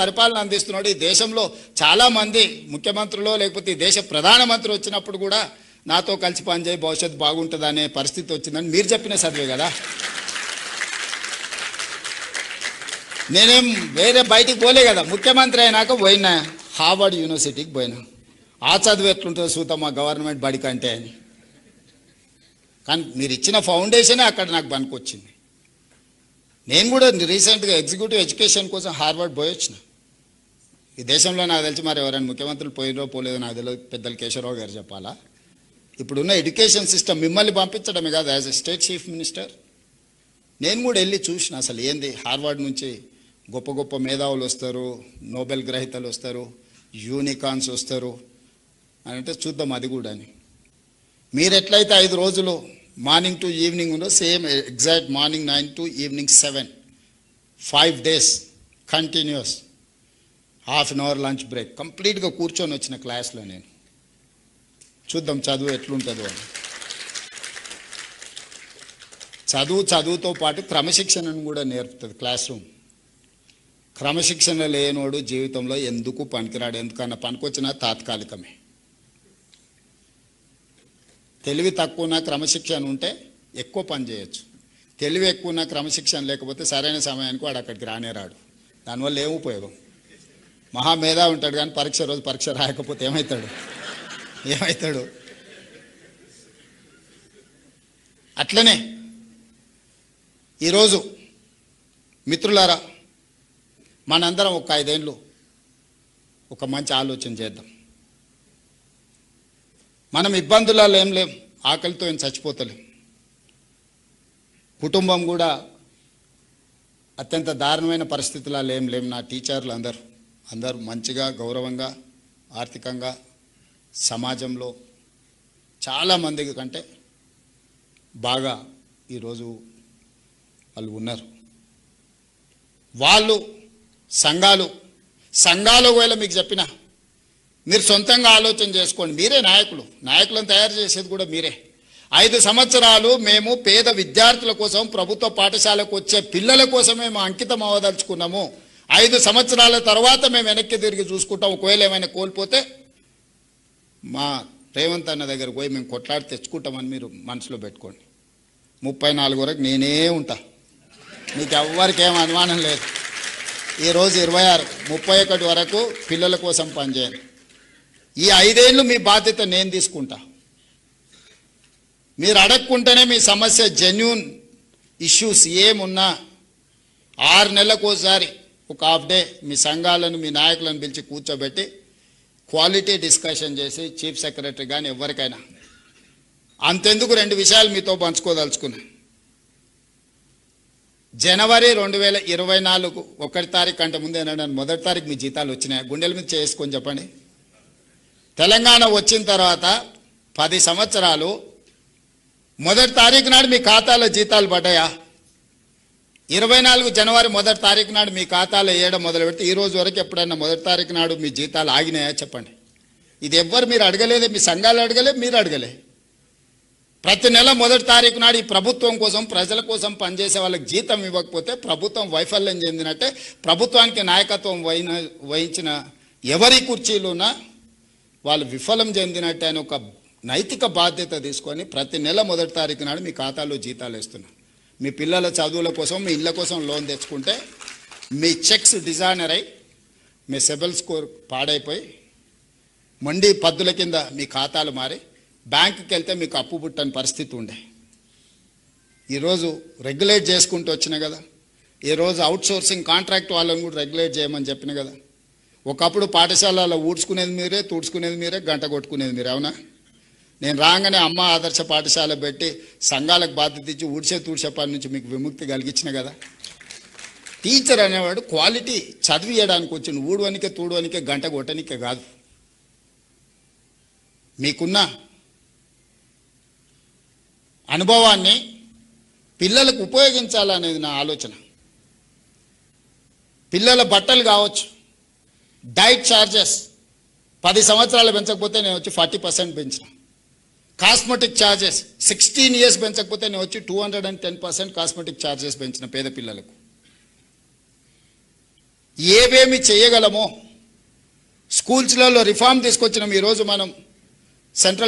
పరిపాలన అందిస్తున్నాడు. ఈ దేశంలో చాలామంది ముఖ్యమంత్రులు లేకపోతే ఈ దేశ ప్రధానమంత్రి వచ్చినప్పుడు కూడా నాతో కలిసి పనిచేయి భవిష్యత్తు బాగుంటుంది అనే పరిస్థితి వచ్చిందని మీరు చెప్పిన చదివే కదా. నేనేం వేరే బయటికి పోలే కదా. ముఖ్యమంత్రి అయినాక పోయినా హార్వర్డ్ యూనివర్సిటీకి పోయినా. ఆ చదువు ఎట్లుంటుందో చూద్దాం మా గవర్నమెంట్ బడి కంటే అని. కానీ మీరు ఇచ్చిన ఫౌండేషనే అక్కడ నాకు పనికొచ్చింది. నేను కూడా రీసెంట్గా ఎగ్జిక్యూటివ్ ఎడ్యుకేషన్ కోసం హార్వర్డ్ పోయి వచ్చిన. ఈ దేశంలో నాకు తెలిసి మరి ఎవరైనా ముఖ్యమంత్రులు పోయినో పోలేదో నాకు తెలియదు, పెద్దలు కేశవరావు గారు చెప్పాలా. ఇప్పుడున్న ఎడ్యుకేషన్ సిస్టమ్ మిమ్మల్ని పంపించడమే కాదు, as a state chief minister నేను కూడా వెళ్ళి చూసిన అసలు ఏంది. హార్వర్డ్ నుంచి గొప్ప గొప్ప మేధావులు వస్తారు, నోబెల్ గ్రహీతలు వస్తారు, యూనికాన్స్ వస్తారు అని అంటే చూద్దాం అది కూడా అని. మీరు ఎట్లయితే 5 రోజులు మార్నింగ్ టు ఈవినింగ్ ఉందో same exact morning 9 to evening 7 5 days continuous, ½ an hour lunch break, కంప్లీట్గా కూర్చొని వచ్చిన క్లాస్లో నేను. చూద్దాం చదువు ఎట్లుంటుందో అని. చదువుతో పాటు క్రమశిక్షణను కూడా నేర్పుతుంది క్లాస్ రూమ్. క్రమశిక్షణ లేనోడు జీవితంలో ఎందుకు పనికిరాడు, ఎందుకన్నా పనికొచ్చినా తాత్కాలికమే. తెలివి తక్కువన క్రమశిక్షణ ఉంటే ఎక్కువ పని చేయొచ్చు. తెలివి ఎక్కువన క్రమశిక్షణ లేకపోతే సరైన సమయానికి వాడు అక్కడికి రానే రాడు. దానివల్ల ఏం ఉపయోగం. మహామేధా ఉంటాడు కానీ పరీక్ష రోజు పరీక్ష రాయకపోతే ఏమవుతాడు. అట్లనే ఈరోజు మిత్రులారా మనందరం ఒక 5 ఏళ్ళు ఒక మంచి ఆలోచన చేద్దాం. మనం ఇబ్బందులలో ఏం లేం, ఆకలితో ఏం చచ్చిపోతలేం. కుటుంబం కూడా అత్యంత దారుణమైన పరిస్థితులలో ఏం లేం. నా టీచర్లు అందరూ మంచిగా గౌరవంగా ఆర్థికంగా సమాజంలో చాలామంది కంటే బాగా ఈరోజు వాళ్ళు ఉన్నారు. వాళ్ళు సంఘాలు ఒకవేళ మీకు చెప్పిన మీరు సొంతంగా ఆలోచన చేసుకోండి. మీరే నాయకులను తయారు చేసేది కూడా మీరే. 5 సంవత్సరాలు మేము పేద విద్యార్థుల కోసం ప్రభుత్వ పాఠశాలకు వచ్చే పిల్లల కోసమే మేము అంకితం అవ్వదలుచుకున్నాము. 5 సంవత్సరాల తర్వాత మేము వెనక్కి తిరిగి చూసుకుంటాం. ఒకవేళ ఏమైనా కోల్పోతే మా రేవంత్ అన్న దగ్గరకు పోయి మేము కొట్లాడి తెచ్చుకుంటామని మీరు మనసులో పెట్టుకోండి. 34 వరకు నేనే ఉంటా, మీకు ఎవ్వరికి ఏం అనుమానం లేదు. ఈరోజు 26, 31 వరకు పిల్లల కోసం పనిచేయండి. ఈ 5 ఏళ్ళు మీ బాధ్యత నేను తీసుకుంటా. మీరు అడగకుంటేనే మీ సమస్య జెన్యూన్ ఇష్యూస్ ఏమున్నా 6 నెలలకోసారి ఒక ½ డే మీ సంఘాలను మీ నాయకులను పిలిచి కూర్చోబెట్టి క్వాలిటీ డిస్కషన్ చేసి చీఫ్ సెక్రటరీ కానీ ఎవరికైనా అంతెందుకు 2 విషయాలు మీతో పంచుకోదలుచుకున్నా. జనవరి 2024 1 తారీఖు కంటే ముందే 1 తారీఖు మీ జీతాలు వచ్చినాయి. గుండెల మీద చేసుకొని చెప్పండి. తెలంగాణ వచ్చిన తర్వాత 10 సంవత్సరాలు 1 తారీఖు నాడు మీ ఖాతాలో జీతాలు పడ్డాయా? 24 జనవరి 1 తారీఖు నాడు మీ ఖాతాలో వేయడం మొదలు పెడితే ఈ రోజు వరకు ఎప్పుడైనా 1 తారీఖు నాడు మీ జీతాలు ఆగినాయా చెప్పండి. ఇది ఎవ్వరు మీరు అడగలేదే, మీ సంఘాలు అడగలే, మీరు అడగలే. ప్రతి నెల 1 తారీఖు నాడు ఈ ప్రభుత్వం కోసం ప్రజల కోసం పనిచేసే వాళ్ళకి జీతం ఇవ్వకపోతే ప్రభుత్వం వైఫల్యం చెందినట్టే. ప్రభుత్వానికి నాయకత్వం వహించిన ఎవరి కుర్చీలున్నా వాళ్ళు విఫలం చెందినట్టే అని ఒక నైతిక బాధ్యత తీసుకొని ప్రతి నెల 1 తారీఖు నాడు మీ ఖాతాలో జీతాలు వేస్తున్నారు. మీ పిల్లల చదువుల కోసం మీ ఇళ్ళ కోసం లోన్ తెచ్చుకుంటే మీ చెక్స్ డిజైనర్ అయి మీ సిబిల్ స్కోర్ పాడైపోయి మొండి పద్దుల కింద మీ ఖాతాలు మారి బ్యాంకుకి వెళ్తే మీకు అప్పు పుట్టని పరిస్థితి ఉండే. ఈరోజు రెగ్యులేట్ చేసుకుంటూ వచ్చిన కదా. ఈరోజు అవుట్సోర్సింగ్ కాంట్రాక్ట్ వాళ్ళని కూడా రెగ్యులేట్ చేయమని చెప్పిన కదా. ఒకప్పుడు పాఠశాలలో ఊడ్చుకునేది మీరే, తుడుచుకునేది మీరే, గంట కొట్టుకునేది మీరే, అవునా? నేను రాగానే అమ్మ ఆదర్శ పాఠశాల పెట్టి సంఘాలకు బాధ్యత ఇచ్చి తుడిచే పని నుంచి మీకు విముక్తి కలిగించిన కదా. టీచర్ అనేవాడు క్వాలిటీ చదివియడానికి వచ్చిన ఊడవనికే తూడవనికే గంట కొట్టనికే కాదు. మీకున్న అనుభవాన్ని పిల్లలకు ఉపయోగించాలనేది నా ఆలోచన. పిల్లల బట్టలు కావచ్చు, డైట్ ఛార్జెస్ 10 సంవత్సరాలు పెంచకపోతే నేను వచ్చి 40% పెంచిన. కాస్మెటిక్ ఛార్జెస్ 16 years పెంచకపోతే నేను వచ్చి 210% కాస్మెటిక్ ఛార్జెస్ పెంచిన పేద పిల్లలకు. ఏవేమి చేయగలమో స్కూల్స్లలో రిఫార్మ్ తీసుకొచ్చినాం. ఈరోజు మనం సెంట్రల్